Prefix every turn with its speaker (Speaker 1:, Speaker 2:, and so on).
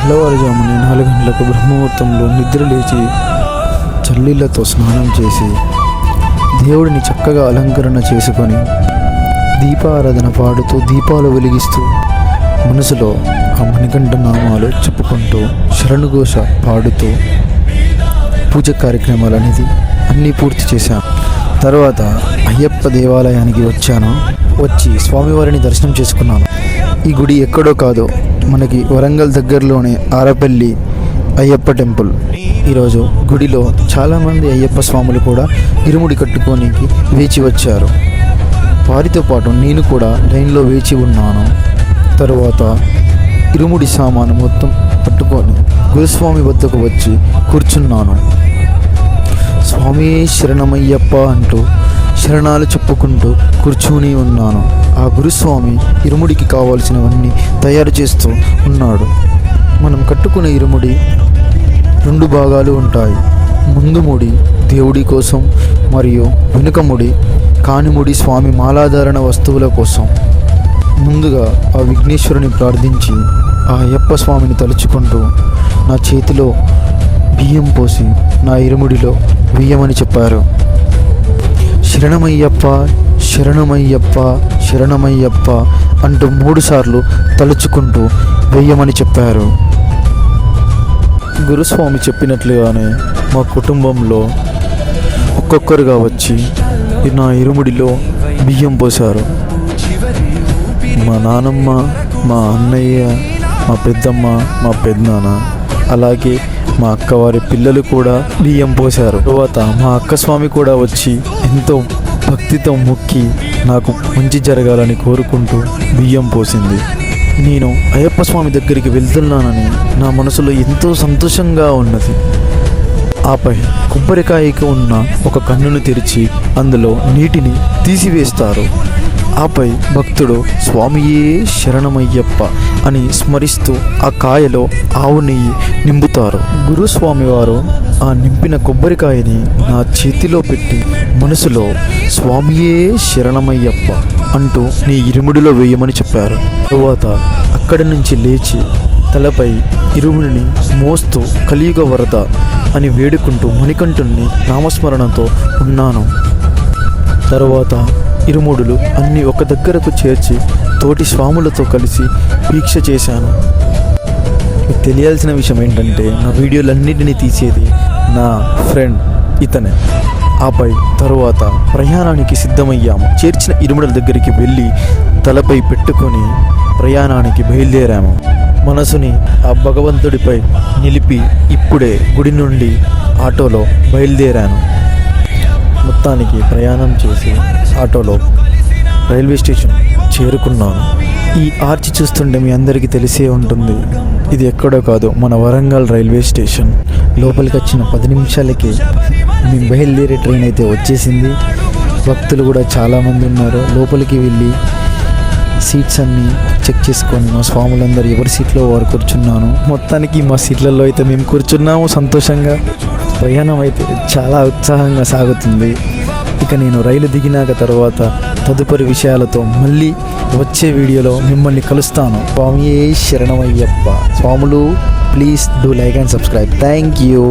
Speaker 1: తెల్లవారుజామున 4 గంటలకు బ్రహ్మముహూర్తంలో నిద్ర లేచి చల్లీళ్లతో స్నానం చేసి దేవుడిని చక్కగా అలంకరణ చేసుకొని దీపారాధన పాడుతూ దీపాలు వెలిగిస్తూ మనసులో ఆ మణికంఠ నామాలు చెప్పుకుంటూ శరణుఘోష పాడుతూ పూజ కార్యక్రమాలు అనేది అన్నీ పూర్తి చేశాను. తర్వాత అయ్యప్ప దేవాలయానికి వచ్చి స్వామివారిని దర్శనం చేసుకున్నాను. ఈ గుడి ఎక్కడో కాదు, మనకి వరంగల్ దగ్గరలోనే ఆరపల్లి అయ్యప్ప టెంపుల్. ఈరోజు గుడిలో చాలామంది అయ్యప్ప స్వాములు కూడా ఇరుముడి కట్టుకోనికి వేచి వచ్చారు. వారితో పాటు నేను కూడా లైన్లో వేచి ఉన్నాను. తరువాత ఇరుముడి సామాను మొత్తం పట్టుకొని గురుస్వామి వద్దకు వచ్చి కూర్చున్నాను. స్వామి శరణమయ్యప్ప అంటూ శరణాలు చెప్పుకుంటూ కూర్చుని ఉన్నాను. ఆ గురుస్వామి ఇరుముడికి కావాల్సినవన్నీ తయారు చేస్తూ ఉన్నాడు. మనం కట్టుకునే ఇరుముడి 2 భాగాలు ఉంటాయి. ముందు ముడి దేవుడి కోసం మరియు వెనుక ముడి కానిముడి స్వామి మాలాధారణ వస్తువుల కోసం. ముందుగా ఆ విఘ్నేశ్వరుని ప్రార్థించి ఆ అయ్యప్ప స్వామిని తలుచుకుంటూ నా చేతిలో బియ్యం పోసి నా ఇరుముడిలో వెయ్యమని చెప్పారు. శరణమయ్యప్ప శరణమయ్యప్ప శరణమయ్యప్ప అంటూ 3 సార్లు తలుచుకుంటూ వెయ్యమని చెప్పారు. గురుస్వామి చెప్పినట్లుగానే మా కుటుంబంలో ఒక్కొక్కరుగా వచ్చి నా ఇరుముడిలో బియ్యం పోశారు. మా నానమ్మ, మా అన్నయ్య, మా పెద్దమ్మ, మా పెద్దనాన్న, అలాగే మా అక్క వారి పిల్లలు కూడా బియ్యం పోశారు. తరువాత మా అక్క స్వామి కూడా వచ్చి ఎంతో భక్తితో మొక్కి నాకు మంచి జరగాలని కోరుకుంటూ బియ్యం పోసింది. నేను అయ్యప్ప స్వామి దగ్గరికి వెళ్తున్నానని నా మనసులో ఎంతో సంతోషంగా ఉన్నది. ఆపై కొబ్బరికాయకి ఉన్న ఒక కన్నును తెరిచి అందులో నీటిని తీసివేస్తారు. ఆపై భక్తుడు స్వామియే శరణమయ్యప్ప అని స్మరిస్తూ ఆ కాయలో ఆవు నెయ్యి నింపుతారు. గురుస్వామి వారు ఆ నింపిన కొబ్బరికాయని నా చేతిలో పెట్టి మనసులో స్వామియే శరణమయ్యప్ప అంటూ నీ ఇరుముడిలో వేయమని చెప్పారు. తరువాత అక్కడి నుంచి లేచి తలపై ఇరుముడిని మోస్తూ కలియుగ వరద అని వేడుకుంటూ మణికంఠుణ్ణి నామస్మరణతో ఉన్నాను. తరువాత ఇరుముడులు అన్నీ ఒక దగ్గరకు చేర్చి తోటి స్వాములతో కలిసి దీక్ష చేశాను. మీకు తెలియాల్సిన విషయం ఏంటంటే నా వీడియోలన్నిటినీ తీసేది నా ఫ్రెండ్ ఇతనే. ఆపై తరువాత ప్రయాణానికి సిద్ధమయ్యాము. చేర్చిన ఇరుముడుల దగ్గరికి వెళ్ళి తలపై పెట్టుకొని ప్రయాణానికి బయలుదేరాము. మనసుని ఆ భగవంతుడిపై నిలిపి ఇప్పుడే గుడి నుండి ఆటోలో బయలుదేరాను. మొత్తానికి ప్రయాణం చేసి ఆటోలో రైల్వే స్టేషన్ చేరుకున్నాను. ఈ ఆర్చి చూస్తుంటే మీ అందరికీ తెలిసే ఉంటుంది, ఇది ఎక్కడో కాదు, మన వరంగల్ రైల్వే స్టేషన్. లోపలికి వచ్చిన 10 నిమిషాలకి మేము బయలుదేరే ట్రైన్ అయితే వచ్చేసింది. భక్తులు కూడా చాలామంది ఉన్నారు. లోపలికి వెళ్ళి సీట్స్ అన్నీ చెక్ చేసుకొని మా స్వాములందరూ ఎవరి సీట్లో వారు కూర్చున్నాను. మొత్తానికి మా సీట్లలో అయితే మేము కూర్చున్నాము సంతోషంగా. ప్రయాణం అయితే చాలా ఉత్సాహంగా సాగుతుంది. ఇక నేను రైలు దిగినాక తర్వాత తదుపరి విషయాలతో మళ్ళీ వచ్చే వీడియోలో మిమ్మల్ని కలుస్తాను. స్వామియే శరణమయ్యప్ప. స్వాములు please do like and subscribe. Thank you.